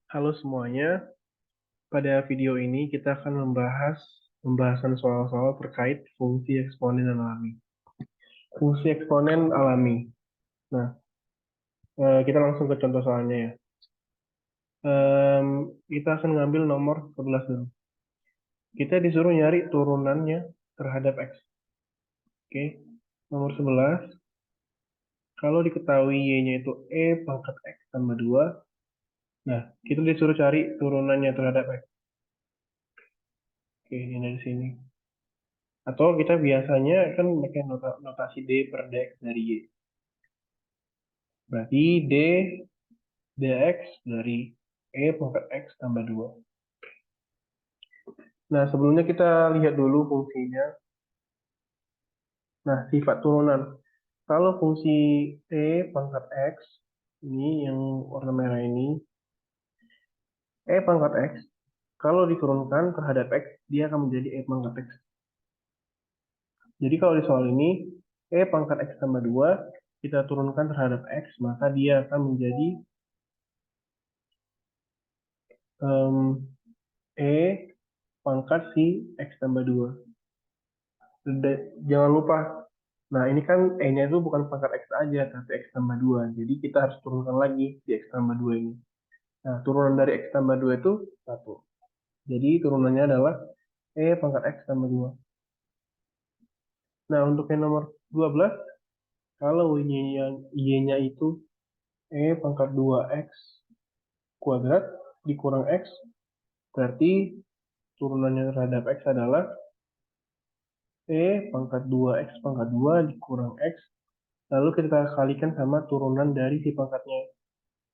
Halo semuanya, pada video ini kita akan membahas pembahasan soal-soal terkait fungsi eksponen alami. Fungsi eksponen alami. Nah, kita langsung ke contoh soalnya ya. Kita akan ngambil nomor 11 dulu. Kita disuruh nyari turunannya terhadap X. Oke, nomor 11. Kalau diketahui Y-nya itu E pangkat X tambah 2, nah, kita disuruh cari turunannya terhadap X. Oke, ini dari sini. Atau kita biasanya kan pakai notasi D per dx dari Y. Berarti D dx dari E pangkat X tambah 2. Nah, sebelumnya kita lihat dulu fungsinya. Nah, sifat turunan. Kalau fungsi E pangkat X, ini yang warna merah ini, E pangkat X, kalau diturunkan terhadap X, dia akan menjadi E pangkat X. Jadi kalau di soal ini, E pangkat X tambah 2, kita turunkan terhadap X, maka dia akan menjadi E pangkat si X tambah 2. Jangan lupa, nah ini kan E-nya itu bukan pangkat X aja, tapi X tambah 2. Jadi kita harus turunkan lagi di X tambah 2 ini. Nah, turunan dari X tambah 2 itu 1. Jadi turunannya adalah E pangkat X tambah 2. Nah, untuk yang nomor 12, kalau Y-nya itu E pangkat 2X kuadrat dikurang X, berarti turunannya terhadap X adalah E pangkat 2X pangkat 2 dikurang X, lalu kita kalikan sama turunan dari si pangkatnya.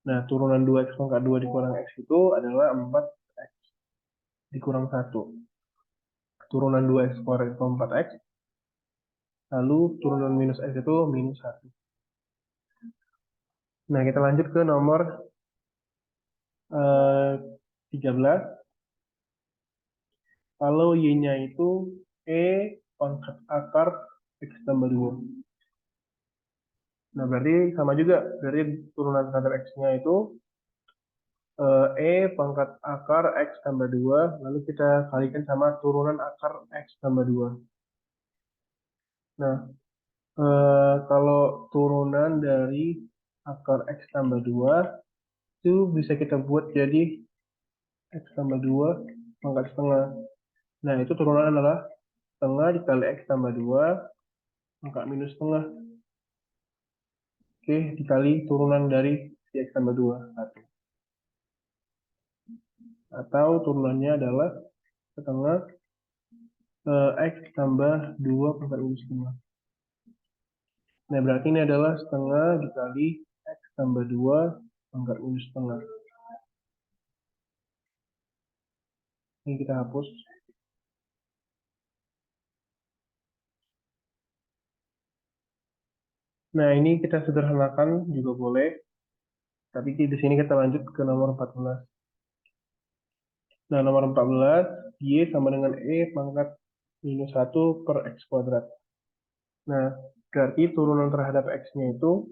Nah, turunan 2X pangkat 2 dikurang X itu adalah 4X dikurang 1. Turunan 2X kuadrat itu 4X, lalu turunan minus X itu minus 1. Nah, kita lanjut ke nomor 13. Kalau Y-nya itu E pangkat akar X tambah 2. Nah, berarti sama juga. Berarti turunan terhadap X-nya itu E pangkat akar X tambah 2, lalu kita kalikan sama turunan akar X tambah 2. Nah, kalau turunan dari akar X tambah 2, itu bisa kita buat jadi X tambah 2 pangkat setengah. Nah, itu turunan adalah setengah dikali X tambah 2 pangkat minus setengah. Oke, dikali turunan dari si X tambah 2, 1. Atau turunannya adalah setengah X tambah 2 pangkat minus setengah. Nah, berarti ini adalah setengah dikali X tambah 2 pangkat minus setengah. Ini kita hapus. Nah, ini kita sederhanakan juga boleh. Tapi di sini kita lanjut ke nomor 14. Nah, nomor 14, Y sama dengan E pangkat minus 1 per X kuadrat. Nah, berarti turunan terhadap X-nya itu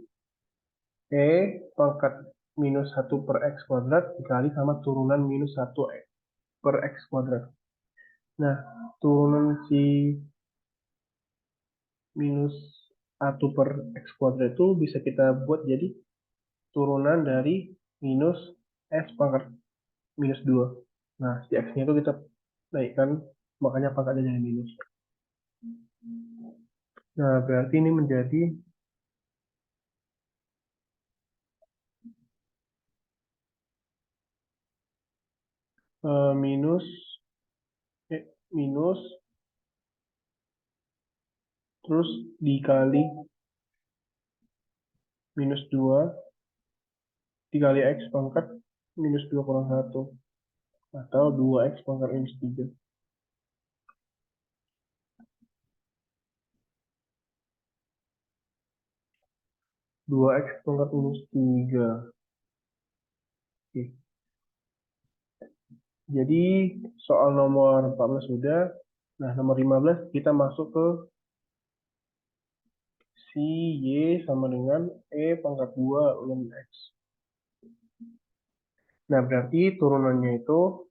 E pangkat minus 1 per X kuadrat dikali sama turunan minus 1 per X kuadrat. Nah, turunan si minus 1 per X kuadrat itu bisa kita buat jadi turunan dari minus S pangkat minus 2. Nah, si X-nya itu kita naikkan, makanya pangkatnya jadi minus. Nah, berarti ini menjadi minus minus terus dikali minus 2 dikali X pangkat minus 2 kurang 1 atau 2X pangkat minus 3. 2X pangkat minus 3. Oke. Jadi soal nomor 14 sudah. Nah, nomor 15 kita masuk ke si Y sama dengan E pangkat 2 ln X. Nah, berarti turunannya itu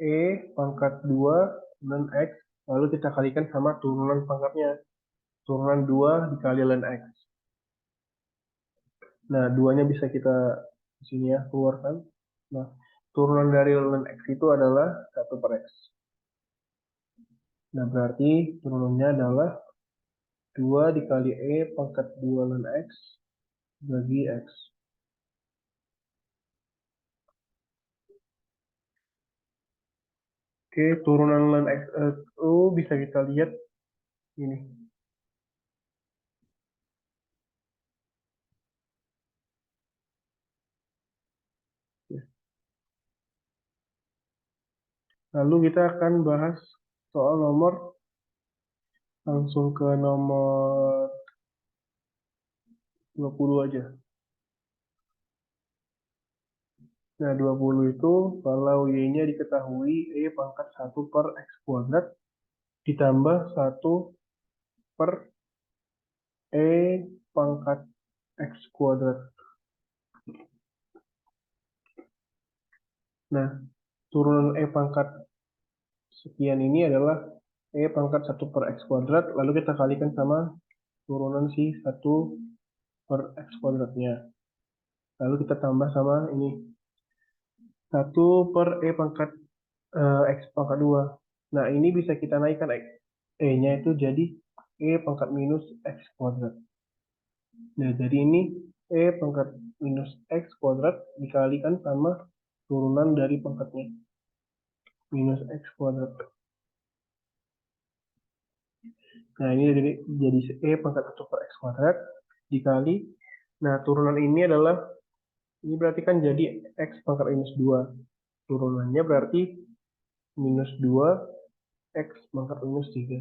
E pangkat 2 ln X, lalu kita kalikan sama turunan pangkatnya. Turunan 2 dikali ln X. Nah, duanya bisa kita di sini ya, keluarkan. Nah, turunan dari ln X itu adalah 1 per X. Nah, berarti turunannya adalah 2 dikali E pangkat 2 ln X bagi X. Oke, turunan ln X itu bisa kita lihat ini. Lalu kita akan bahas soal nomor, langsung ke nomor 20 aja. Nah, 20 itu kalau Y-nya diketahui E pangkat 1 per X kuadrat ditambah 1 per E pangkat X kuadrat. Nah, turunan E pangkat sekian ini adalah E pangkat 1 per X kuadrat, lalu kita kalikan sama turunan si 1 per X kuadratnya. Lalu kita tambah sama ini, 1 per E pangkat X pangkat 2. Nah, ini bisa kita naikkan E-nya itu jadi E pangkat minus X kuadrat. Nah, jadi ini E pangkat minus X kuadrat dikalikan sama turunan dari pangkatnya, minus X kuadrat. Nah, ini jadi E pangkat 1 per X kuadrat dikali. Nah, turunan ini adalah, ini berarti kan jadi X pangkat minus 2. Turunannya berarti minus 2 X pangkat minus 3.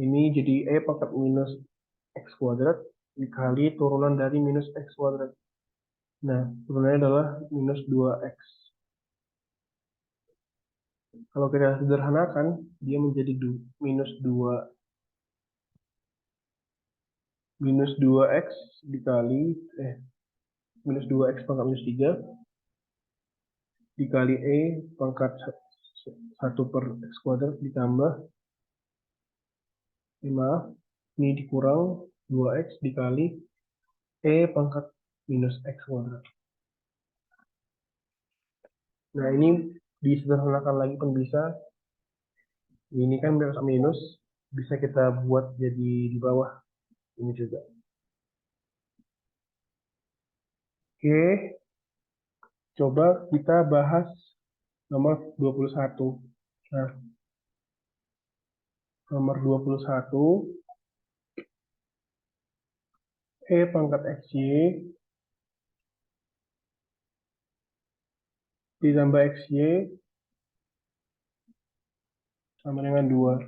Ini jadi E pangkat minus X kuadrat dikali turunan dari minus X kuadrat. Nah, turunannya adalah minus 2X. Kalau kita sederhanakan, dia menjadi minus 2X dikali, minus 2X pangkat minus 3 dikali E pangkat 1 per X kuadrat ditambah, maaf, ini dikurang 2X dikali E pangkat minus X kuadrat. Nah, ini disederhanakan lagi pun bisa. Ini kan minus, bisa kita buat jadi di bawah ini juga. Oke, coba kita bahas nomor 21. Nah, nomor 21, E pangkat XY ditambah XY sama dengan 2.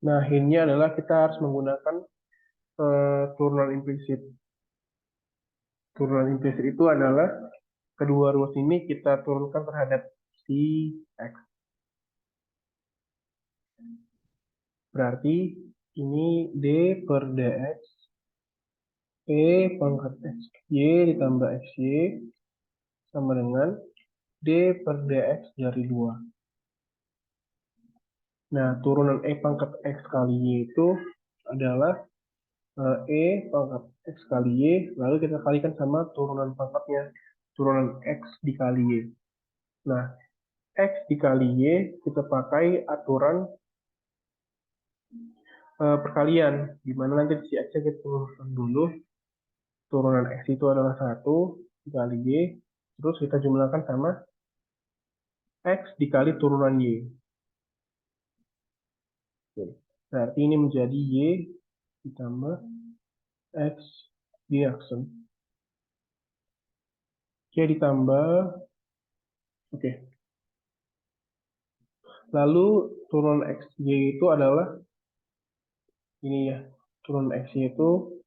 Nah, ini adalah kita harus menggunakan turunan implisit. Turunan implisit itu adalah kedua ruas ini kita turunkan terhadap si X. Berarti ini D per DX E pangkat XY ditambah XY sama dengan D per DX dari 2. Nah, turunan E pangkat X kali Y itu adalah E pangkat X kali Y, lalu kita kalikan sama turunan pangkatnya, turunan X dikali Y. Nah, X dikali Y kita pakai aturan perkalian, di mana nanti si X-nya kita turunkan dulu, turunan X itu adalah 1 dikali Y, terus kita jumlahkan sama X dikali turunan Y. Berarti ini menjadi Y ditambah X di aksen. Oke, ditambah, oke. Lalu turunan XY itu adalah ini ya, turunan XY itu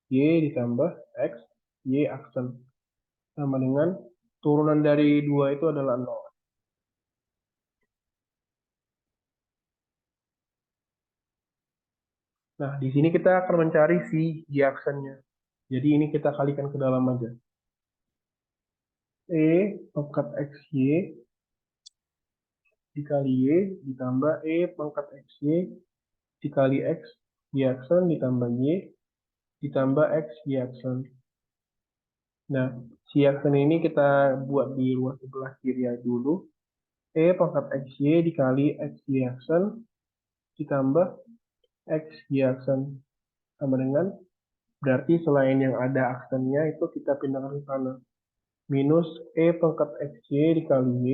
Y ditambah X, Y aksen. Sama dengan turunan dari 2 itu adalah 0. Nah, di sini kita akan mencari si y aksennya. Jadi ini kita kalikan ke dalam aja. E pangkat XY dikali Y ditambah E pangkat XY dikali X Y aksen ditambah Y ditambah X Y aksen. Nah, si aksen ini kita buat di ruas sebelah kiri dulu. E pangkat XY dikali XY aksen ditambah X Y aksen. Sama dengan, berarti selain yang ada aksennya itu kita pindahkan ke kanan. Minus E pangkat XY dikali Y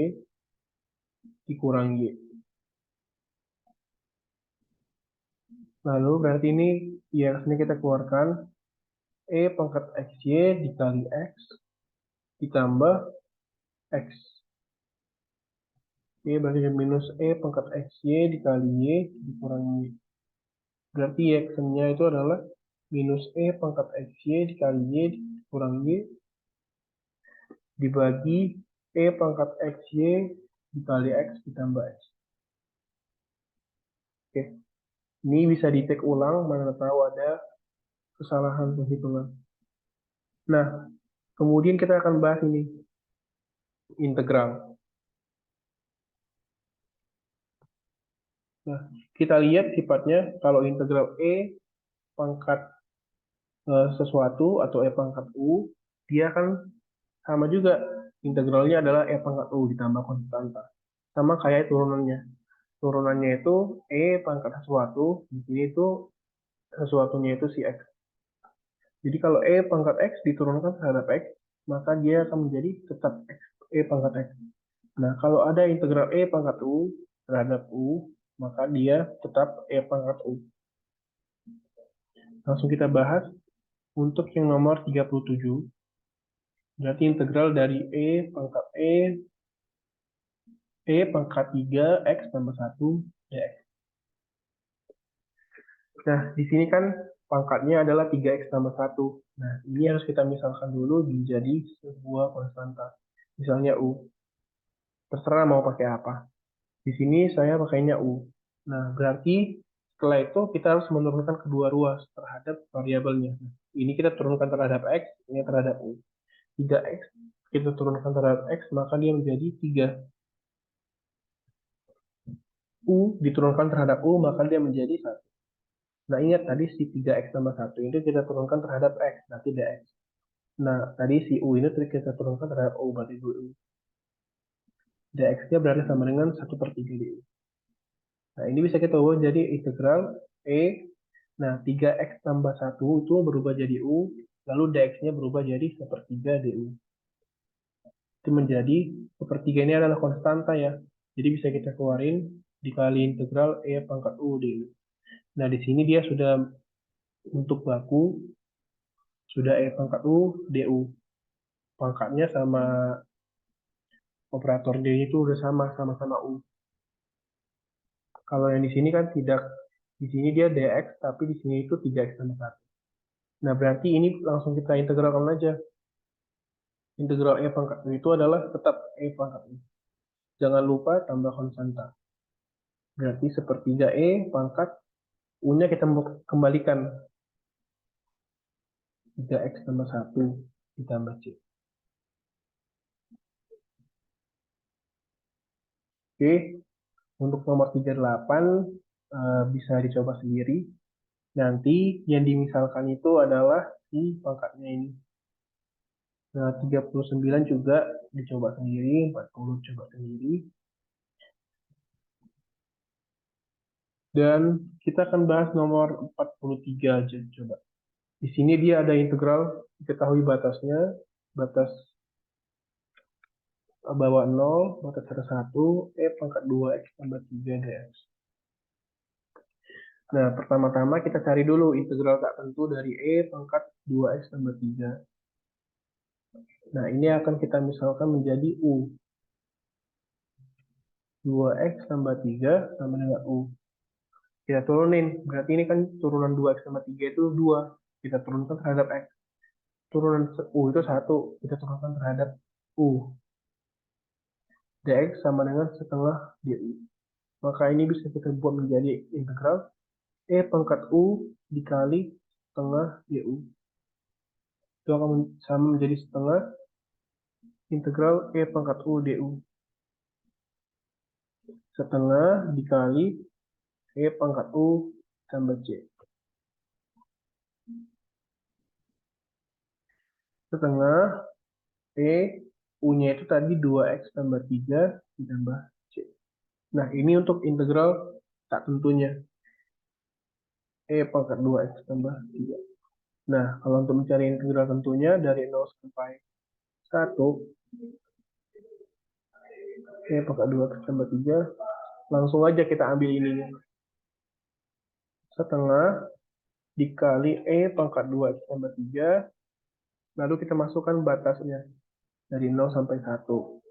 dikurang Y. Lalu berarti ini Y aksennya kita keluarkan. E pangkat XY dikali X ditambah X. Oke, berarti minus E pangkat XY dikali Y dikurang Y. Berarti Y aksennya itu adalah minus E pangkat XY dikali Y dikurang Y dibagi E pangkat XY dikali X ditambah X. Oke, ini bisa di-take ulang, mana tahu ada kesalahan penghitungan. Nah, kemudian kita akan bahas ini, integral. Nah, kita lihat sifatnya kalau integral E pangkat sesuatu atau E pangkat U, dia kan sama juga. Integralnya adalah E pangkat U ditambah konstanta. Sama kayak turunannya. Turunannya itu E pangkat sesuatu, di sini itu sesuatunya itu si X. Jadi kalau E pangkat X diturunkan terhadap X, maka dia akan menjadi tetap X, E pangkat X. Nah, kalau ada integral E pangkat U terhadap U, maka dia tetap E pangkat U. Langsung kita bahas untuk yang nomor 37. Berarti integral dari E pangkat 3 X tambah 1 dx. Nah, di sini kan pangkatnya adalah 3X tambah 1. Nah, ini harus kita misalkan dulu menjadi sebuah konstanta. Misalnya U. Terserah mau pakai apa. Di sini saya pakainya U. Nah, berarti setelah itu kita harus menurunkan kedua ruas terhadap variabelnya. Nah, ini kita turunkan terhadap X, ini terhadap U. 3X kita turunkan terhadap X, maka dia menjadi 3. U diturunkan terhadap U, maka dia menjadi 1. Nah, ingat tadi si 3X tambah 1 itu kita turunkan terhadap X, berarti dx. Nah, tadi si U ini kita turunkan terhadap U, berarti U. Dx-nya berarti sama dengan 1 per 3 du. Nah, ini bisa kita ubah jadi integral E. Nah, 3X tambah 1 itu berubah jadi U, lalu dx-nya berubah jadi 1/3 du. Itu menjadi 1/3 ini adalah konstanta ya. Jadi bisa kita keluarin dikali integral E pangkat U du. Nah, di sini dia sudah untuk baku, sudah E pangkat U du. Pangkatnya sama operator D itu udah sama-sama U. Kalau yang di sini kan tidak, di sini dia dx, tapi di sini itu 3x tambah 1. Nah, berarti ini langsung kita integralkan aja. Integral E pangkat U itu adalah tetap E pangkat U. Jangan lupa tambah konstanta. Berarti 1/3 E pangkat U-nya kita kembalikan. 3x tambah 1 ditambah C. Oke, untuk nomor 38 bisa dicoba sendiri. Nanti yang dimisalkan itu adalah si pangkatnya ini. Nah, 39 juga dicoba sendiri, 40 coba sendiri. Dan kita akan bahas nomor 43 aja, coba. Di sini dia ada integral, diketahui batasnya, batas bawah 0, batas ada 1, E pangkat 2X tambah 3 dx. Nah, pertama-tama kita cari dulu integral tak tentu dari E pangkat 2X tambah 3. Nah, ini akan kita misalkan menjadi U. 2X tambah 3 sama dengan U. Kita turunin, berarti ini kan turunan 2X tambah 3 itu 2. Kita turunkan terhadap X. Turunan U itu 1, kita turunkan terhadap U. Dx sama dengan setengah du. Maka ini bisa kita buat menjadi integral E pangkat U dikali setengah DU. Itu akan sama menjadi setengah integral E pangkat U DU. Setengah dikali E pangkat U tambah C. Setengah E, U-nya itu tadi 2X tambah 3 ditambah C. Nah, ini untuk integral tak tentunya. E pangkat 2X tambah 3. Nah, kalau untuk mencari integral tentunya dari 0 sampai 1, E pangkat 2X tambah 3, langsung aja kita ambil ininya. Setengah dikali E pangkat 2X tambah 3, lalu kita masukkan batasnya dari 0 sampai 1.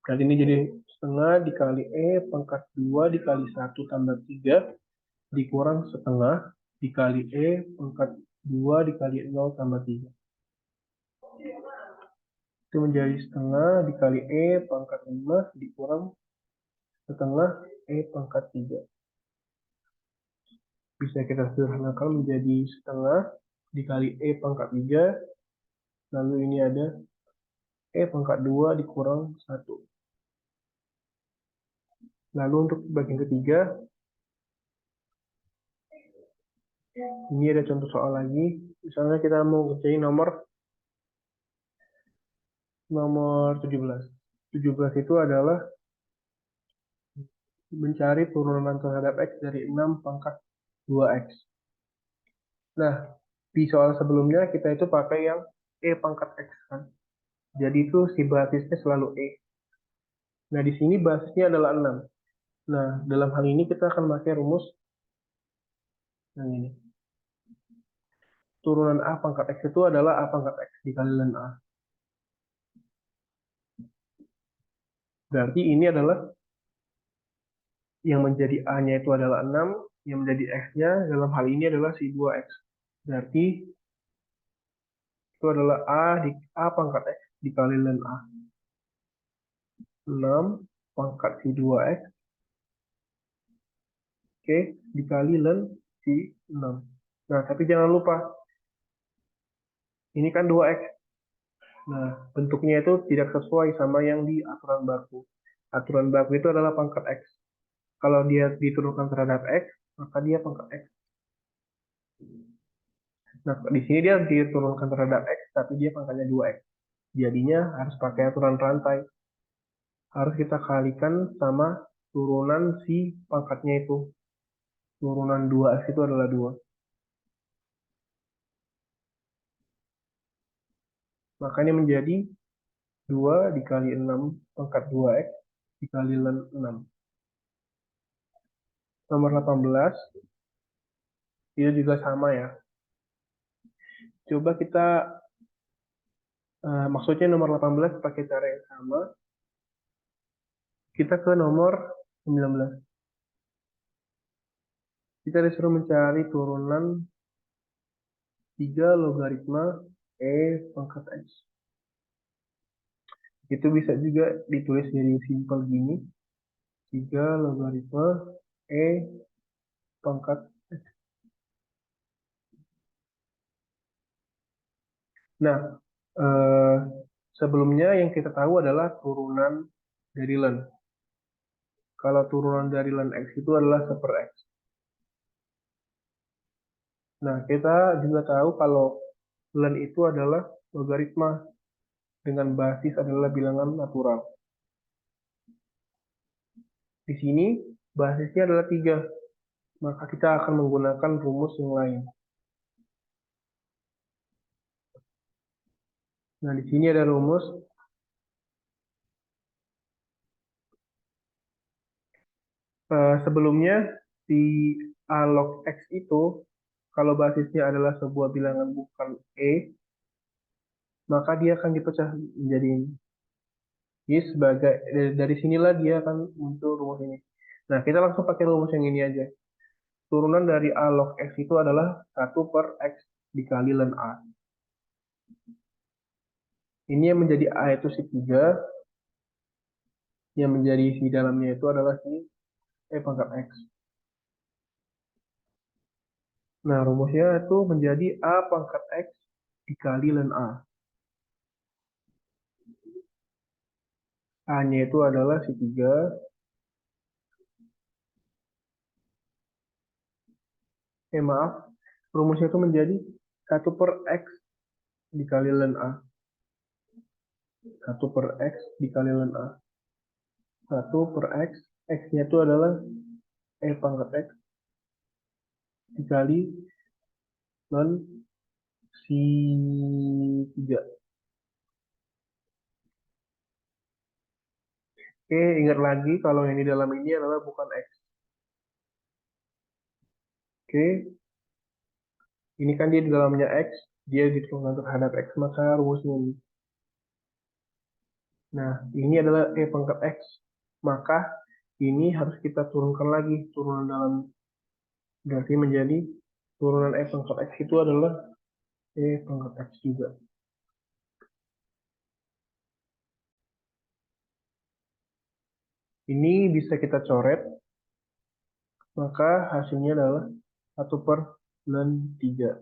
Kali ini jadi setengah dikali E pangkat 2 dikali 1 tambah 3 dikurang setengah dikali E pangkat 2 dikali 0 tambah 3. Itu menjadi setengah dikali E pangkat 5 dikurang setengah E pangkat 3. Bisa kita sederhanakan menjadi setengah dikali E pangkat 3. Lalu ini ada E pangkat 2 dikurang 1. Lalu untuk bagian ketiga, ini ada contoh soal lagi. Misalnya kita mau ngerjain nomor 17. 17 itu adalah mencari turunan terhadap X dari 6 pangkat 2X. Nah, di soal sebelumnya kita itu pakai yang E pangkat X kan. Jadi itu si basisnya selalu E. Nah, di sini basisnya adalah 6. Nah, dalam hal ini kita akan pakai rumus yang ini. Turunan A pangkat X itu adalah A pangkat X dikali ln A. Berarti ini adalah yang menjadi A-nya itu adalah 6, yang menjadi X-nya dalam hal ini adalah si 2X. Berarti itu adalah A pangkat X dikali ln A. 6 pangkat si 2X, oke, dikali ln si 6. Nah, tapi jangan lupa, ini kan 2X. Nah, bentuknya itu tidak sesuai sama yang di aturan baku. Aturan baku itu adalah pangkat X. Kalau dia diturunkan terhadap X, maka dia pangkat X. Nah, di sini dia diturunkan terhadap X, tapi dia pangkatnya 2X. Jadinya harus pakai aturan rantai. Harus kita kalikan sama turunan si pangkatnya itu. Turunan 2X itu adalah 2. Makanya menjadi 2 dikali 6 pangkat 2X dikali ln 6. Nomor 18, itu juga sama ya. Coba kita, maksudnya nomor 18 pakai cara yang sama. Kita ke nomor 19. Kita disuruh mencari turunan 3 logaritma E pangkat X. Itu bisa juga ditulis jadi simpel gini. 3 logaritma E pangkat X. Nah, eh, sebelumnya yang kita tahu adalah turunan dari ln. Kalau turunan dari ln X itu adalah 1/X. Nah, kita juga tahu kalau ln itu adalah logaritma dengan basis adalah bilangan natural. Di sini basisnya adalah 3, maka kita akan menggunakan rumus yang lain. Nah, di sini ada rumus sebelumnya di A log X itu kalau basisnya adalah sebuah bilangan bukan E, maka dia akan dipecah menjadi ini. Jadi sebagai dari sinilah dia akan muncul rumus ini. Nah, kita langsung pakai rumus yang ini aja. Turunan dari A log X itu adalah 1/X dikali ln A. Ini yang menjadi A itu si 3, yang menjadi si dalamnya itu adalah si E pangkat X. Nah, rumusnya itu menjadi A pangkat X dikali ln A. A-nya itu adalah si 3. Maaf. Rumusnya itu menjadi 1/X dikali ln A. 1/X dikali ln A. 1/X. X-nya itu adalah pangkat X dikali ln si 3. Oke, ingat lagi kalau yang di dalam ini adalah bukan X. Oke, ini kan dia di dalamnya X, dia diturunkan terhadap X, maka rumusnya ini. Nah, ini adalah pangkat X. Maka ini harus kita turunkan lagi, turunan dalam, berarti menjadi turunan pangkat X itu adalah pangkat X juga. Ini bisa kita coret, maka hasilnya adalah 1/3.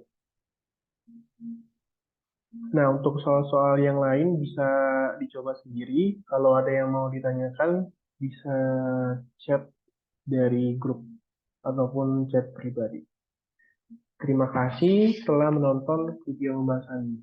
Nah, untuk soal-soal yang lain bisa dicoba sendiri. Kalau ada yang mau ditanyakan, bisa chat dari grup ataupun chat pribadi. Terima kasih telah menonton video pembahasan ini.